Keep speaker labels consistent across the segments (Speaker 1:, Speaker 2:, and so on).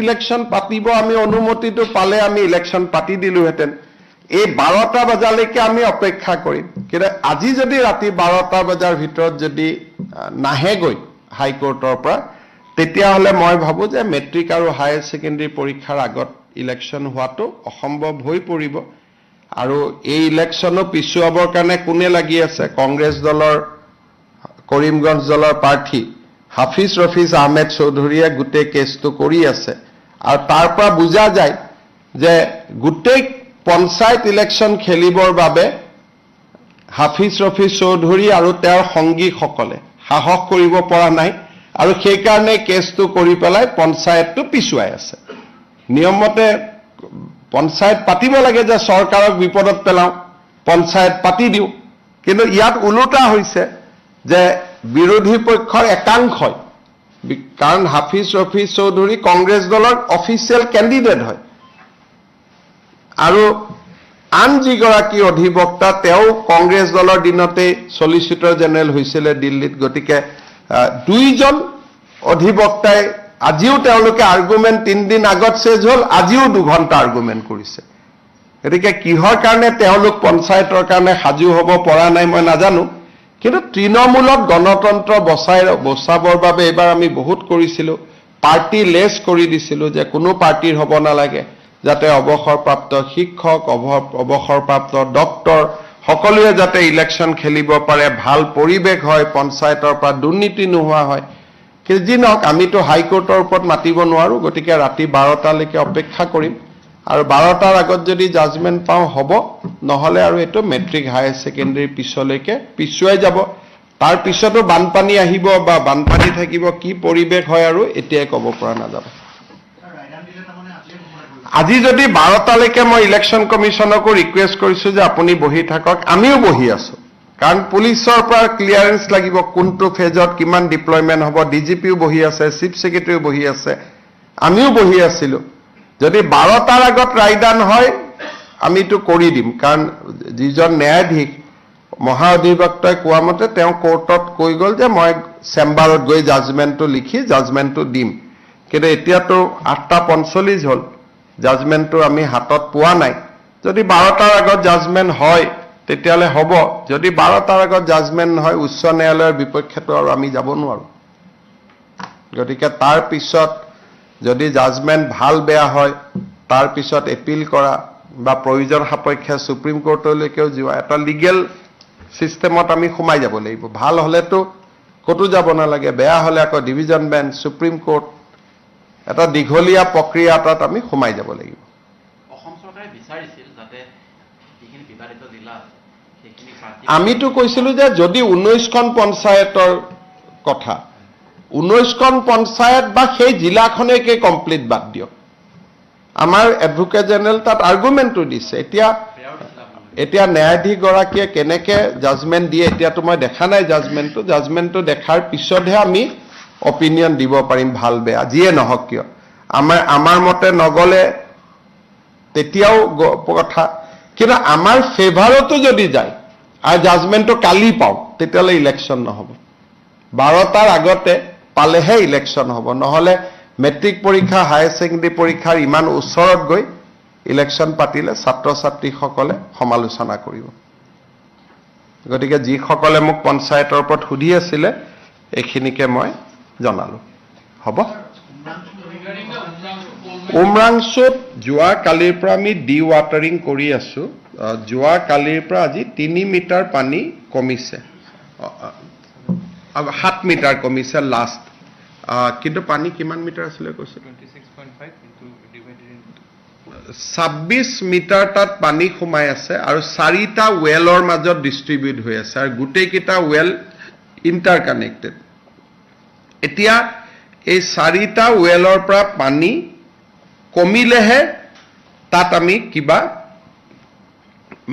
Speaker 1: Election পাতিব আমি অনুমতিটো পালে আমি ইলেকশ্যন পাতি দিলোহেঁতেন এই 12টা বজালৈকে আমি অপেক্ষা কৰিম কিন্তু আজি যদি ৰাতি 12টা বজাৰ ভিতৰত যদি নাহেগৈ হাইকোৰ্টৰ পৰা তেতিয়াহ'লে মই ভাবো যে মেট্ৰিক আৰু হায়াৰ ছেকেণ্ডাৰী পৰীক্ষাৰ আগত ইলেকশ্যন হোৱাটো অসম্ভৱ হৈ পৰিব আৰু এই ইলেকশ্যনো পিছুৱাবৰ কাৰণে কোনে লাগি আছে কংগ্ৰেছ দলৰ কৰিমগঞ্জ দলৰ প্ৰাৰ্থী হাফিজ ৰফিজ আহমেদ চৌধুৰীয়ে গোটেই কেছটো কৰি আছে আৰু তাৰ পৰা বুজা যায় যে গোটেই পঞ্চায়ত ইলেকশ্যন খেলিবৰ বাবে হাফিজ ৰফিজ চৌধুৰী আৰু তেওঁৰ সংগীসকলে সাহস কৰিব পৰা নাই আৰু সেই কাৰণে কেছটো কৰি পেলাই পঞ্চায়তটো পিছুৱাই আছে নিয়মমতে পঞ্চায়ত পাতিব লাগে যে চৰকাৰক বিপদত পেলাও পঞ্চায়ত পাতি দিও কিন্তু ইয়াত উলুটা হৈছে যে বিৰোধী পক্ষৰ একাংশই কাৰণ হাফিজ ৰফিজ চৌধুৰী কংগ্ৰেছ দলৰ অফিচিয়েল কেণ্ডিডেট হয় আৰু আন যিগৰাকী অধিবক্তা তেওঁ কংগ্ৰেছ দলৰ দিনতে সলিচিটৰ জেনেৰেল হৈছিলে দিল্লীত গতিকে দুইজন অধিবক্তাই আজিও তেওঁলোকে আৰ্গুমেণ্ট 3 দিন আগত শেষ হ'ল আজিও 2 ঘণ্টা আৰ্গুমেণ্ট কৰিছে গতিকে কিহৰ কাৰণে তেওঁলোক পঞ্চায়তৰ কাৰণে সাজু হ'ব পৰা নাই মই নাজানো কিন্তু তৃণমূলক গণতন্ত্ৰ বচাবৰ বাবে এবাৰ আমি বহুত কৰিছিলো পাৰ্টি লেছ কৰি দিছিলো যে কোনো পাৰ্টিৰ হ'ব নালাগে যাতে অৱসৰপ্ৰাপ্ত শিক্ষক অৱসৰপ্ৰাপ্ত ডক্টৰ সকলোৱে যাতে ইলেকশ্যন খেলিব পাৰে ভাল পৰিৱেশ হয় পঞ্চায়তৰ পৰা দুৰ্নীতি নোহোৱা হয় কিন্তু যি নহওক আমিতো হাইকোৰ্টৰ ওপৰত মাতিব নোৱাৰো গতিকে ৰাতি 12টালৈকে অপেক্ষা কৰিম আৰু 12টাৰ আগত যদি জাজমেণ্ট পাওঁ হ'ব নহলে আৰু এটো মেট্ৰিক হায়াৰ ছেকেণ্ডাৰী পিছলৈকে পিছুৱাই যাব তাৰ পিছতো বানপানী আহিব বা বানপানী থাকিব কি পৰিৱেশ হয় আৰু এতিয়াই ক'ব পৰা নাযাব আজি যদি 12টালৈকে মই ইলেকশ্যন কমিশনকো ৰিকুৱেষ্ট কৰিছো যে আপুনি বহি থাকক আমিও বহি আছো কাৰণ পুলিচৰ পৰা ক্লিয়াৰেন্স লাগিব কোনটো ফেজত কিমান ডিপ্লয়মেন্ট হ'ব ডিজিপিও বহি আছে চিফ সেক্ৰেটাৰীও বহি আছে আমিও বহি আছিলো যদি 12টাৰ আগত ৰায়দান হয় আমিতো কৰি দিম কাৰণ যিজন ন্যায়াধীশ মহা অধিবক্তাই কোৱা মতে তেওঁ কোৰ্টত কৈ গ'ল যে মই চেম্বাৰত গৈ জাজমেণ্টটো লিখি জাজমেণ্টটো দিম কিন্তু এতিয়াতো 8:45 হ'ল জাজমেণ্টটো আমি হাতত পোৱা নাই যদি 12টাৰ আগত জাজমেণ্ট হয় তেতিয়ালে হ'ব যদি 12টাৰ আগত জাজমেণ্ট নহয় উচ্চ ন্যায়ালয়ৰ বিপক্ষেতো আৰু আমি যাব নোৱাৰো গতিকে তাৰ পিছত যদি জাজমেণ্ট ভাল বেয়া হয় তাৰ পিছত এপিল কৰা বা প্ৰয়োজন সাপেক্ষে সুপ্ৰিম কোৰ্টলৈকেও যোৱা এটা লিগেল সিস্টেমত আমি সোমাই যাব লাগিব ভাল হলেতো কতো যাব নালাগে বেয়া হলে আকৌ ডিভিজন বেঞ্চ সুপ্ৰিম কোৰ্ট এটা দীঘলীয়া প্ৰক্ৰিয়া এটাত আমি সোমাই যাব লাগিব
Speaker 2: অসম চৰকাৰে বিচাৰিছিল যাতে যিখিনি বিবাদিত জিলা সেইখিনি
Speaker 1: আমিতো কৈছিলো যে যদি 19খন পঞ্চায়তৰ কথা 19খন পঞ্চায়ত বা সেই জিলাখনেকে কমপ্লিট বাদ দিয়ক আমাৰ এডভোকেট জেনেৰেল তাত আৰ্গুমেণ্টটো দিছে এতিয়া ন্যায়াধীশ গৰাকীয়ে কেনেকে জাজমেণ্ট দিয়ে এতিয়াতো মই দেখা নাই জাজমেণ্টটো দেখাৰ পিছতহে আমি অপিনিয়ন দিব পাৰিম ভাল বেয়া যিয়ে নহওক কিয় আমাৰ মতে নগলে তেতিয়াও কথা কিন্তু আমাৰ ফেভাৰতো যদি যায় আৰু জাজমেণ্টটো কালি পাওঁ তেতিয়ালে ইলেকশ্যন নহব 12টাৰ আগতে পালেহে ইলেকশ্যন হ'ব নহলে মেট্ৰিক পৰীক্ষা হায়াৰ ছেকেণ্ডাৰী পৰীক্ষাৰ ইমান ওচৰত গৈ ইলেকশ্যন পাতিলে ছাত্ৰ ছাত্ৰীসকলে সমালোচনা কৰিব গতিকে যিসকলে মোক পঞ্চায়তৰ ওপৰত সুধি আছিলে এইখিনিকে মই জনালো হ'ব উমৰাংচুত যোৱা কালিৰ পৰা আমি ডি ৱাটাৰিং কৰি আছো যোৱা কালিৰ পৰা আজি 3 মিটাৰ পানী কমিছে 7 মিটাৰ কমিছে লাষ্ট কিন্তু পানী কিমান মিটাৰ আছিলে কৈছে 26 মিটাৰ তাত পানী সোমাই আছে আৰু 4টা ৱেলৰ মাজত ডিস্ট্ৰিবিউট হৈ আছে আৰু গোটেইকেইটা ৱেল ইণ্টাৰ কানেক্টেড এতিয়া এই 4টা ৱেলৰ পৰা পানী কমিলেহে তাত আমি কিবা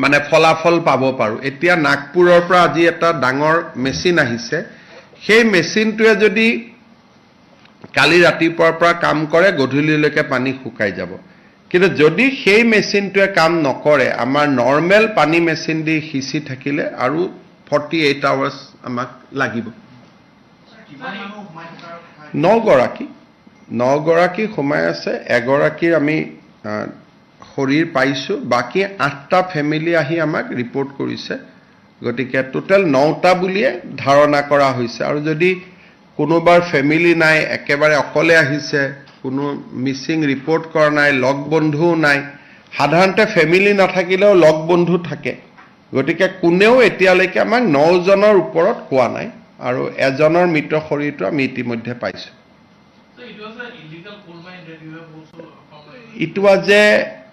Speaker 1: মানে ফলাফল পাব পাৰো এতিয়া নাগপুৰৰ পৰা আজি এটা ডাঙৰ মেচিন আহিছে সেই মেচিনটোৱে যদি কালি ৰাতিপুৱাৰ পৰা কাম কৰে গধূলিলৈকে পানী শুকাই যাব কিন্তু যদি সেই মেচিনটোৱে কাম নকৰে আমাৰ নৰ্মেল পানী মেচিন দি হিচি থাকিলে আৰু 48 আৱাৰ্ছ আমাক লাগিব 9 গৰাকী 9 গৰাকী সোমাই আছে, এগৰাকীৰ আমি শৰীৰ পাইছোঁ, বাকী 8টা ফেমিলি আহি আমাক ৰিপৰ্ট কৰিছে। গতিকে টোটেল 9টা বুলিয়ে ধাৰণা কৰা হৈছে। আৰু যদি কোনোবাৰ ফেমিলি নাই, একেবাৰে অকলে আহিছে, কোনো মিছিং ৰিপৰ্ট কৰা নাই, লগ বন্ধুও নাই, সাধাৰণতে ফেমিলি নাথাকিলেও লগ বন্ধু থাকে। গতিকে কোনেও এতিয়ালৈকে আমাক 9 জনৰ ওপৰত কোৱা নাই, আৰু এজনৰ মৃত শৰীৰটো আমি ইতিমধ্যে পাইছোঁ।
Speaker 3: So it was an illegal coal mine that you have also found?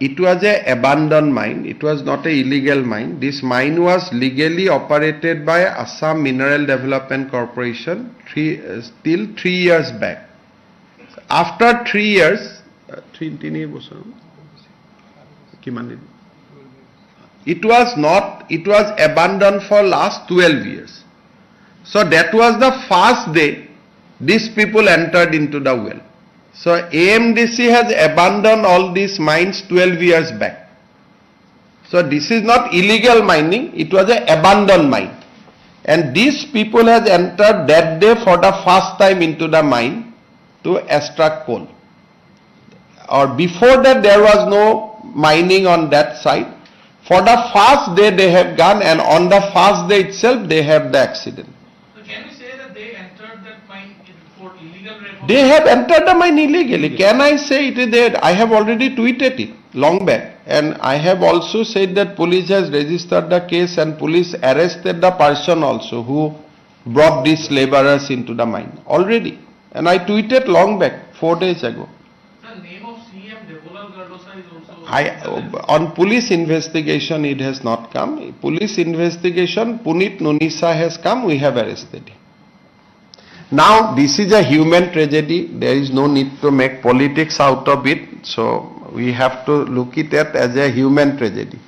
Speaker 1: It was a abandoned mine. It was not a illegal mine. This mine was legally operated by Assam Mineral Development Corporation till 3 years back. After 3 years, 3 বছৰ কিমান দিন? It was abandoned for last 12 years. So that was the first day these people entered into the well. So AMDC has abandoned all these mines 12 years back. So this is not illegal mining, it was an abandoned mine. And these people has entered that day for the first time into the mine to extract coal. Or before that there was no mining on that side. For the first day they have gone, and on the first day itself they have the accident.
Speaker 3: So can we say that they entered that mine for illegal rape?
Speaker 1: They have entered the mine illegally. Can I say it is there? I have already tweeted it long back, and I have also said that police has registered the case and police arrested the person also who brought these laborers into the mine already. And I tweeted long back, 4 days ago.
Speaker 3: The name of CM Devolal Gardosa is also...
Speaker 1: On police investigation it has not come. Police investigation, Punit Nunisa has come, we have arrested him. Now this is a human tragedy, there is no need to make politics out of it, so we have to look it at as a human tragedy.